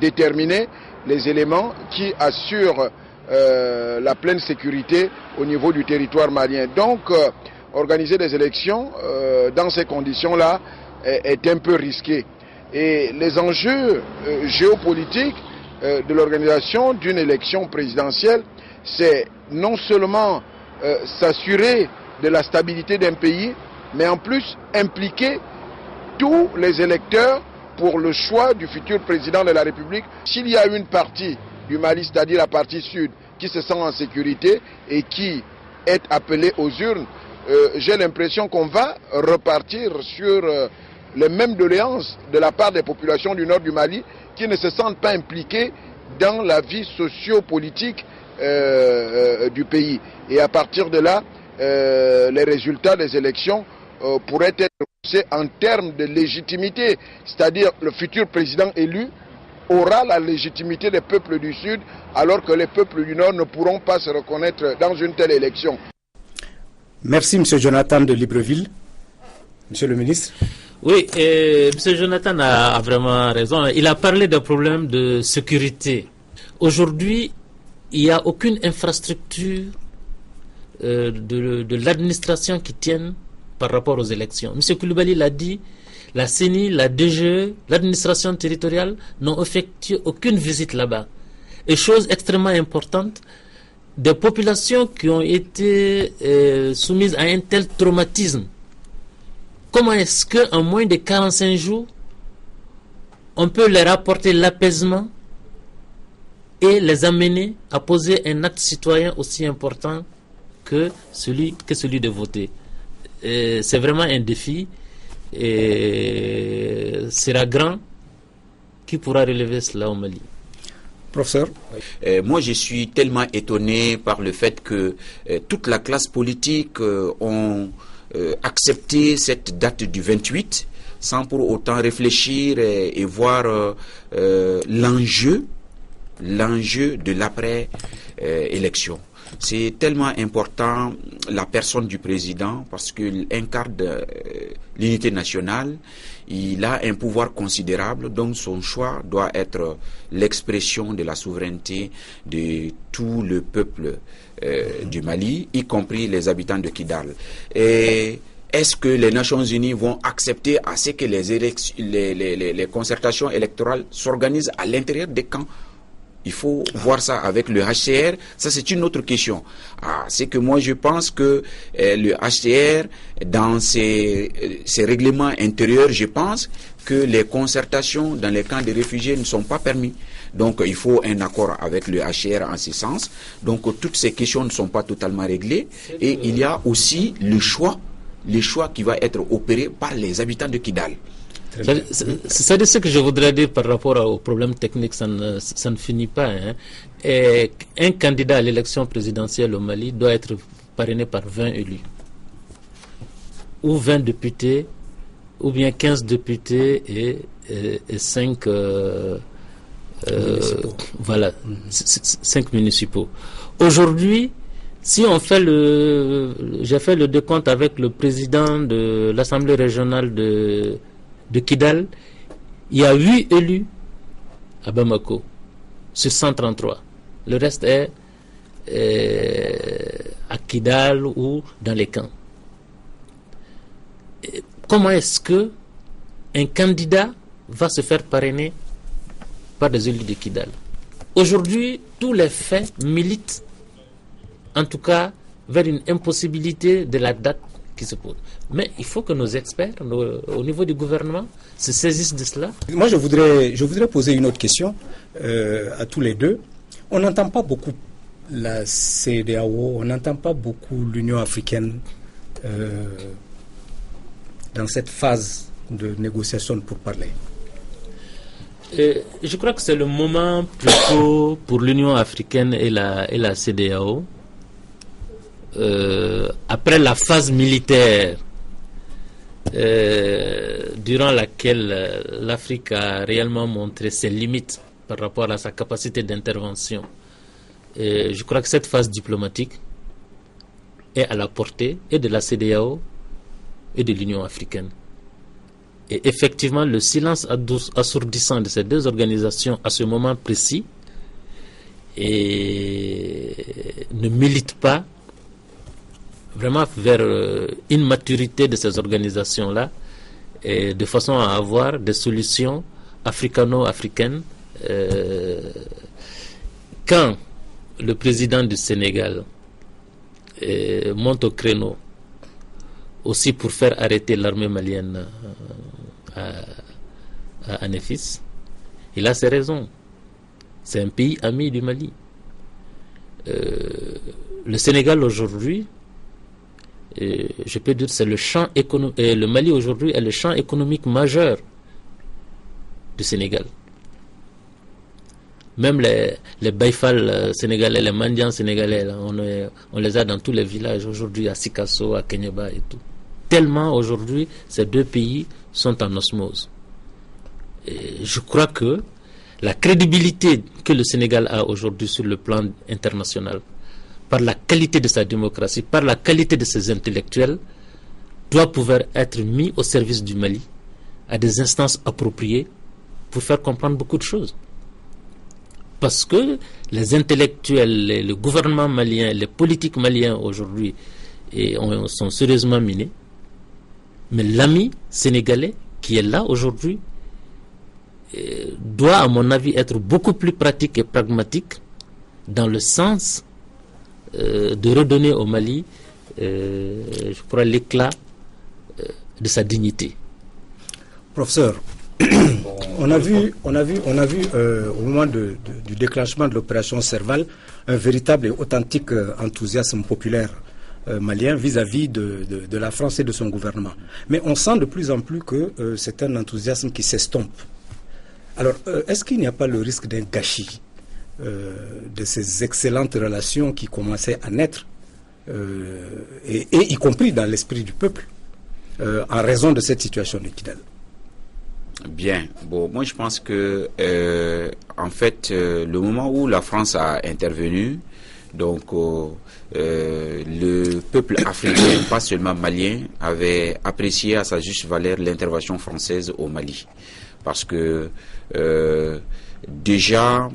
déterminer les éléments qui assurent la pleine sécurité au niveau du territoire malien. Donc, organiser des élections dans ces conditions-là est un peu risqué. Et les enjeux géopolitiques de l'organisation d'une élection présidentielle, c'est non seulement s'assurer de la stabilité d'un pays, mais en plus impliquer tous les électeurs pour le choix du futur président de la République. S'il y a une partie du Mali, c'est-à-dire la partie sud, qui se sent en sécurité et qui est appelée aux urnes, j'ai l'impression qu'on va repartir sur les mêmes doléances de la part des populations du nord du Mali qui ne se sentent pas impliquées dans la vie socio-politique du pays. Et à partir de là, les résultats des élections pourraient être repoussés en termes de légitimité, c'est-à-dire le futur président élu aura la légitimité des peuples du Sud, alors que les peuples du Nord ne pourront pas se reconnaître dans une telle élection. Merci, M. Jonathan de Libreville. Monsieur le ministre. Oui, M. Jonathan a vraiment raison. Il a parlé d'un problème de sécurité. Aujourd'hui, il n'y a aucune infrastructure de l'administration qui tienne par rapport aux élections. M. Koulibaly l'a dit, la CENI, la DGE, l'administration territoriale n'ont effectué aucune visite là-bas. Et chose extrêmement importante, des populations qui ont été soumises à un tel traumatisme. Comment est-ce qu'en moins de 45 jours, on peut leur apporter l'apaisement et les amener à poser un acte citoyen aussi important que celui de voter? c'est vraiment un défi. Et sera grand qui pourra relever cela au Mali. Professeur? Moi, je suis tellement étonné par le fait que toute la classe politique ont accepté cette date du 28 sans pour autant réfléchir et voir l'enjeu de l'après-élection. C'est tellement important la personne du président parce qu'il incarne l'unité nationale, il a un pouvoir considérable, donc son choix doit être l'expression de la souveraineté de tout le peuple du Mali, y compris les habitants de Kidal. Et est-ce que les Nations Unies vont accepter à ce que les concertations électorales s'organisent à l'intérieur des camps? Il faut voir ça avec le HCR. Ça, c'est une autre question. C'est que moi, je pense que le HCR, dans ses règlements intérieurs, je pense que les concertations dans les camps de réfugiés ne sont pas permis. Donc, il faut un accord avec le HCR en ce sens. Donc, toutes ces questions ne sont pas totalement réglées. Et il y a aussi le choix qui va être opéré par les habitants de Kidal. C'est ce que je voudrais dire par rapport au problème technique, ça ne finit pas. Et un candidat à l'élection présidentielle au Mali doit être parrainé par 20 élus. Ou 20 députés, ou bien 15 députés et 5 voilà, 5 municipaux. Aujourd'hui, si on fait j'ai fait le décompte avec le président de l'Assemblée régionale de Kidal, il y a 8 élus à Bamako sur 133. Le reste est à Kidal ou dans les camps. Et comment est-ce que un candidat va se faire parrainer par des élus de Kidal? Aujourd'hui, tous les faits militent, en tout cas, vers une impossibilité de la date qui se pose. Mais il faut que nos experts, au niveau du gouvernement, se saisissent de cela. Moi, je voudrais poser une autre question à tous les deux. On n'entend pas beaucoup la CEDEAO, on n'entend pas beaucoup l'Union africaine dans cette phase de négociation pour parler. Je crois que c'est le moment plutôt pour l'Union africaine et la CEDEAO. Après la phase militaire durant laquelle l'Afrique a réellement montré ses limites par rapport à sa capacité d'intervention, je crois que cette phase diplomatique est à la portée et de la CEDEAO et de l'Union africaine. Et effectivement, le silence assourdissant de ces deux organisations à ce moment précis ne milite pas vraiment vers une maturité de ces organisations-là, et de façon à avoir des solutions africano-africaines. Quand le président du Sénégal monte au créneau aussi pour faire arrêter l'armée malienne à Néfis, il a ses raisons. C'est un pays ami du Mali. Le Sénégal aujourd'hui, je peux dire, c'est le champ économique. Le Mali aujourd'hui est le champ économique majeur du Sénégal. Même les Baïfal sénégalais, les Mandians sénégalais, là, on les a dans tous les villages aujourd'hui, à Sikasso, à Kenyaba et tout. Tellement aujourd'hui, ces deux pays sont en osmose. Et je crois que la crédibilité que le Sénégal a aujourd'hui sur le plan international, par la qualité de sa démocratie, par la qualité de ses intellectuels, doit pouvoir être mis au service du Mali à des instances appropriées pour faire comprendre beaucoup de choses. Parce que les intellectuels, le gouvernement malien, les politiques maliens aujourd'hui sont sérieusement minés. Mais l'ami sénégalais qui est là aujourd'hui doit, à mon avis, être beaucoup plus pratique et pragmatique dans le sens de redonner au Mali, je crois, l'éclat de sa dignité. Professeur, on a vu au moment du déclenchement de l'opération Serval un véritable et authentique enthousiasme populaire malien vis-à-vis de la France et de son gouvernement. Mais on sent de plus en plus que c'est un enthousiasme qui s'estompe. Alors, est-ce qu'il n'y a pas le risque d'un gâchis de ces excellentes relations qui commençaient à naître, et y compris dans l'esprit du peuple, en raison de cette situation de Kidal? Bien. Bon, moi je pense que en fait, le moment où la France a intervenu, donc le peuple africain, pas seulement malien, avait apprécié à sa juste valeur l'intervention française au Mali, parce que déjà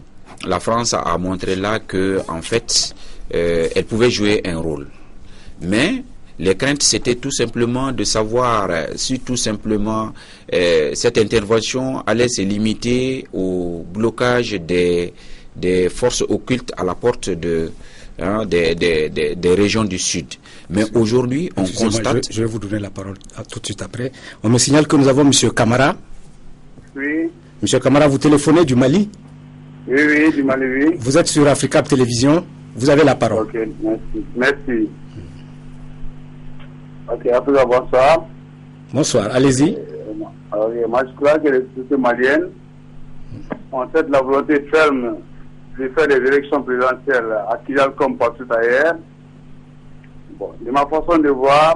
la France a montré là que en fait elle pouvait jouer un rôle, mais les craintes, c'était tout simplement de savoir si tout simplement cette intervention allait se limiter au blocage des forces occultes à la porte des régions du Sud. Mais aujourd'hui, on constate... Je vais vous donner la parole tout de suite après. On me signale que nous avons M. Camara. Oui. M. Camara, vous téléphonez du Mali? Oui, du Mali, oui. Vous êtes sur Africa Télévision. Vous avez la parole. Ok, merci. Ok, après, bonsoir. Bonsoir, allez-y. Moi, je crois que les sociétés maliennes ont peut-être la volonté ferme de faire des élections présidentielles à Kidal comme partout ailleurs. Bon, de ma façon de voir,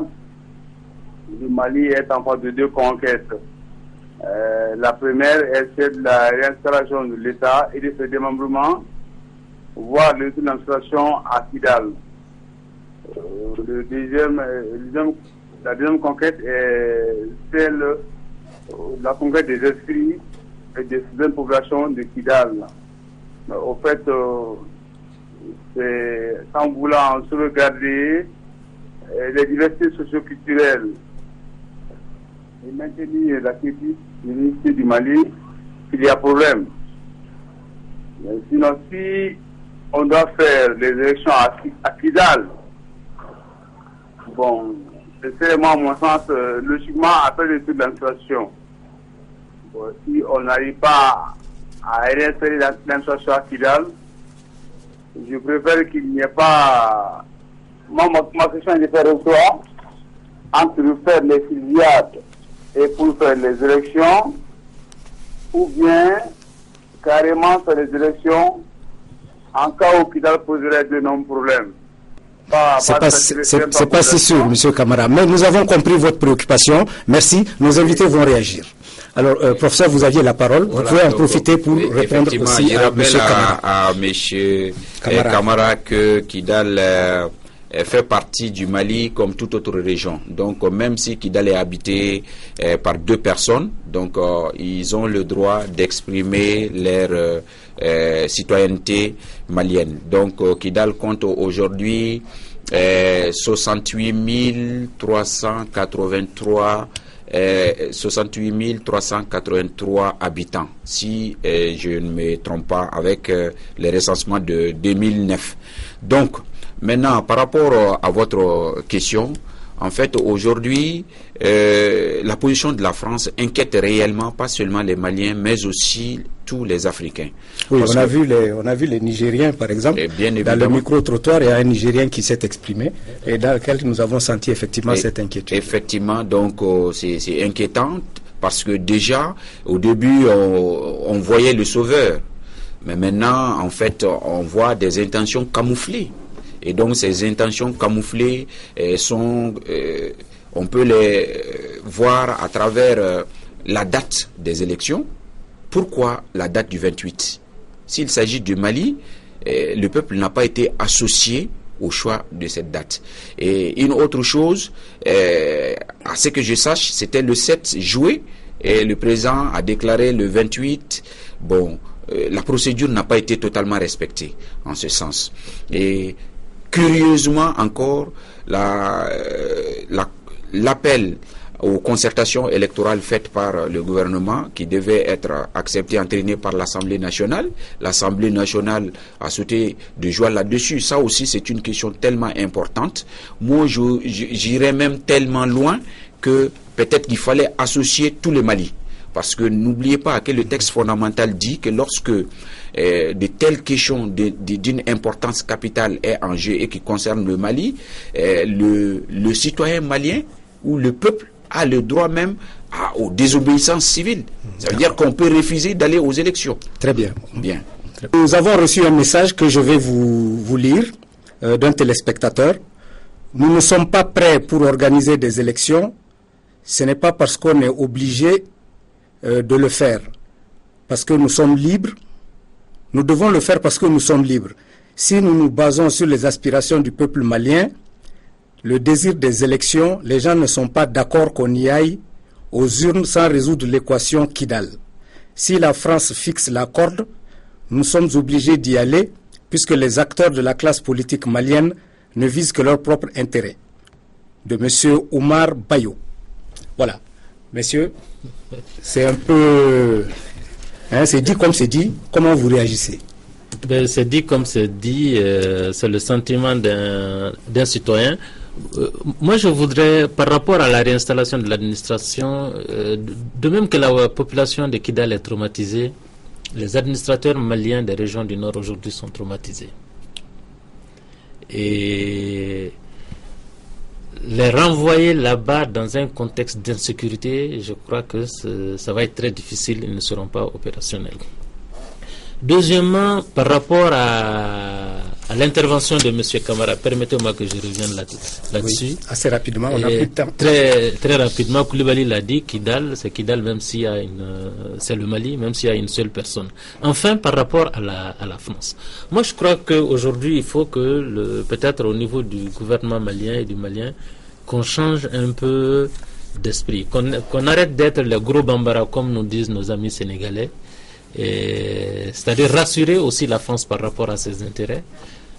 le Mali est en phase de deux conquêtes. La première est celle de la réinstallation de l'État et de ses démembrements, voire de l'installation à Kidal. La deuxième conquête est celle de la conquête des esprits et des populations de Kidal. Au fait, c'est en voulant sauvegarder les diversités socio-culturelles et maintenir la critique de l'unité du Mali qu'il y a problème. Mais sinon, si on doit faire les élections à Kidal, bon, c'est moi, à mon sens, logiquement, après l'étude de l'inflation, bon, si on n'arrive pas à réinsérer l'inflation à Kidal, je préfère qu'il n'y ait pas... Moi, ma question est de faire le choix entre faire les fusillades et pour faire les élections, ou bien carrément faire les élections en cas où Kidal poserait de nombreux problèmes. C'est pas si sûr, M. Camara, mais nous avons compris votre préoccupation. Merci. Nos invités vont réagir. Alors, professeur, vous aviez la parole. Vous pouvez en profiter pour répondre aussi à M. Camara. À M. Camara que Kidal fait partie du Mali comme toute autre région. Donc, même si Kidal est habité par 2 personnes, donc ils ont le droit d'exprimer leur citoyenneté malienne. Donc, Kidal compte aujourd'hui 68 383 habitants, si je ne me trompe pas, avec les recensements de 2009. Donc, maintenant, par rapport à votre question, en fait, aujourd'hui, la position de la France inquiète réellement pas seulement les Maliens, mais aussi tous les Africains. Oui, on a vu les Nigériens, par exemple. Dans le micro-trottoir, il y a un Nigérien qui s'est exprimé et dans lequel nous avons senti effectivement cette inquiétude. Effectivement, donc c'est inquiétant parce que déjà, au début, on voyait le sauveur. Mais maintenant, en fait, on voit des intentions camouflées. Et donc, ces intentions camouflées on peut les voir à travers la date des élections. Pourquoi la date du 28? S'il s'agit du Mali, le peuple n'a pas été associé au choix de cette date. Et une autre chose, à ce que je sache, c'était le 7 juillet, et le président a déclaré le 28. Bon, la procédure n'a pas été totalement respectée en ce sens. Et curieusement encore, l'appel aux concertations électorales faites par le gouvernement, qui devait être accepté, entériné par l'Assemblée nationale. L'Assemblée nationale a sauté de joie là-dessus. Ça aussi, c'est une question tellement importante. Moi, j'irais même tellement loin que peut-être qu'il fallait associer tous les Mali. Parce que n'oubliez pas que le texte fondamental dit que lorsque de telles questions d'une importance capitale est en jeu et qui concerne le Mali, le citoyen malien ou le peuple a le droit même aux désobéissances civiles. Ça veut dire qu'on peut refuser d'aller aux élections. Très bien. Bien. Nous avons reçu un message que je vais vous lire d'un téléspectateur. Nous ne sommes pas prêts pour organiser des élections. Ce n'est pas parce qu'on est obligé de le faire. Parce que nous sommes libres. Nous devons le faire parce que nous sommes libres. Si nous nous basons sur les aspirations du peuple malien, le désir des élections, les gens ne sont pas d'accord qu'on y aille aux urnes sans résoudre l'équation Kidal. Si la France fixe la corde, nous sommes obligés d'y aller puisque les acteurs de la classe politique malienne ne visent que leur propre intérêt. De M. Omar Bayo. Voilà. Messieurs, c'est un peu... c'est dit comme c'est dit. Comment vous réagissez? C'est dit comme c'est dit. C'est le sentiment d'un citoyen. Moi, je voudrais, par rapport à la réinstallation de l'administration, de même que la population de Kidal est traumatisée, les administrateurs maliens des régions du Nord aujourd'hui sont traumatisés. Et les renvoyer là-bas dans un contexte d'insécurité, je crois que ça va être très difficile, ils ne seront pas opérationnels. Deuxièmement, par rapport à l'intervention de M. Camara, permettez-moi que je revienne là-dessus. Oui, assez rapidement, on a plus de temps. Très rapidement, Koulibaly l'a dit, c'est Kidal, même s'il y a c'est le Mali, même s'il y a une seule personne. Enfin, par rapport à la France. Moi, je crois qu'aujourd'hui, il faut que, peut-être au niveau du gouvernement malien et du Malien, qu'on change un peu d'esprit, qu'on arrête d'être les gros bambara, comme nous disent nos amis sénégalais, c'est-à-dire rassurer aussi la France par rapport à ses intérêts,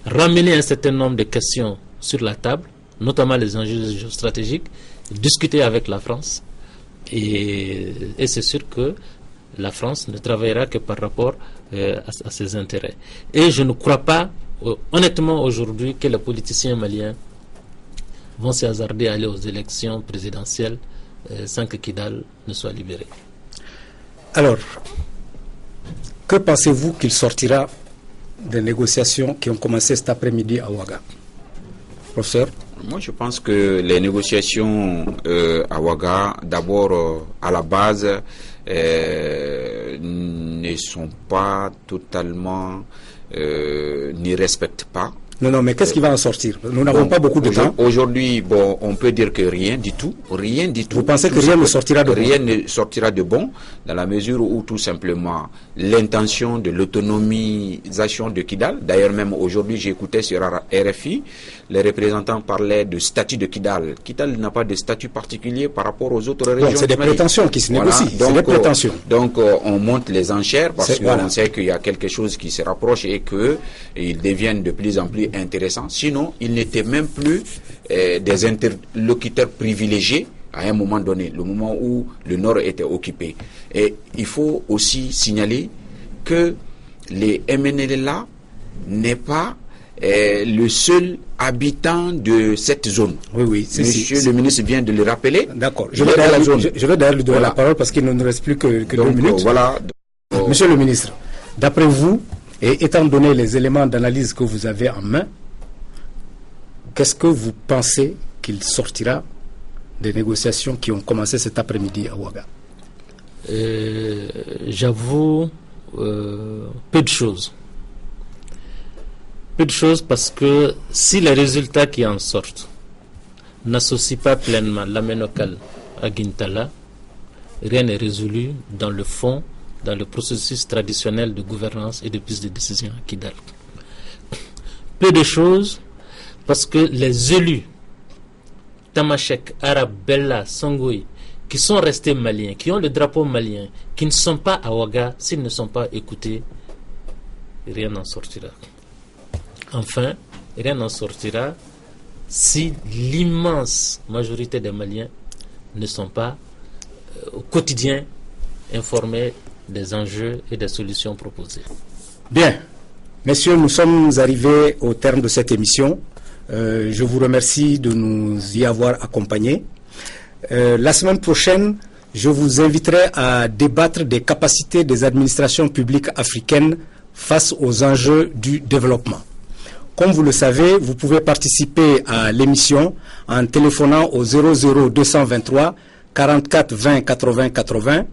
ramener un certain nombre de questions sur la table, notamment les enjeux géostratégiques, discuter avec la France, et c'est sûr que la France ne travaillera que par rapport à ses intérêts. Et je ne crois pas, honnêtement aujourd'hui, que les politiciens maliens vont se hasarder à aller aux élections présidentielles sans que Kidal ne soit libéré. Alors, que pensez-vous qu'il sortira des négociations qui ont commencé cet après-midi à Ouaga? Professeur? Moi, je pense que les négociations à Ouaga, d'abord à la base, ne sont pas totalement, n'y respectent pas. Non, mais qu'est-ce qui va en sortir? Nous n'avons pas beaucoup de temps. Aujourd'hui, on peut dire que rien du tout. Vous pensez que rien ne sortira de bon? Rien ne sortira de bon, dans la mesure où tout simplement l'intention de l'autonomisation de Kidal. D'ailleurs, même aujourd'hui, j'écoutais sur RFI, les représentants parlaient de statut de Kidal. Kidal n'a pas de statut particulier par rapport aux autres régions. Donc, c'est des prétentions qui se négocient. C'est des prétentions. Donc, on monte les enchères parce qu'on sait qu'il y a quelque chose qui se rapproche et qu'ils deviennent de plus en plus intéressants. Sinon, ils n'étaient même plus des interlocuteurs privilégiés à un moment donné, le moment où le Nord était occupé. Et il faut aussi signaler que les MNLA n'est pas le seul habitant de cette zone. Oui, Monsieur le ministre vient de le rappeler. D'accord. Je vais d'ailleurs lui donner la parole parce qu'il ne nous reste plus que 2 minutes. Monsieur le ministre, d'après vous, et étant donné les éléments d'analyse que vous avez en main, qu'est-ce que vous pensez qu'il sortira des négociations qui ont commencé cet après-midi à Ouaga? J'avoue peu de choses. Peu de choses parce que si les résultats qui en sortent n'associent pas pleinement l'Amenokal à Guintala, rien n'est résolu dans le fond, dans le processus traditionnel de gouvernance et de prise de décision à Kidal. Peu de choses parce que les élus Tamashek, Arab, Bella, Songoï, qui sont restés maliens, qui ont le drapeau malien, qui ne sont pas à Ouaga, s'ils ne sont pas écoutés, rien n'en sortira. Enfin, rien n'en sortira si l'immense majorité des Maliens ne sont pas au quotidien informés des enjeux et des solutions proposées. Bien. Messieurs, nous sommes arrivés au terme de cette émission. Je vous remercie de nous y avoir accompagnés. La semaine prochaine, je vous inviterai à débattre des capacités des administrations publiques africaines face aux enjeux du développement. Comme vous le savez, vous pouvez participer à l'émission en téléphonant au 00223 44 20 80 80,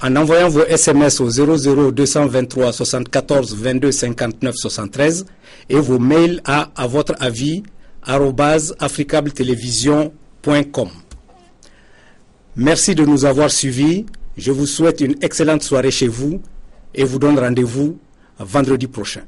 en envoyant vos SMS au 00223 74 22 59 73 et vos mails à votre avis @africabletelevision.com. Merci de nous avoir suivis. Je vous souhaite une excellente soirée chez vous et vous donne rendez-vous vendredi prochain.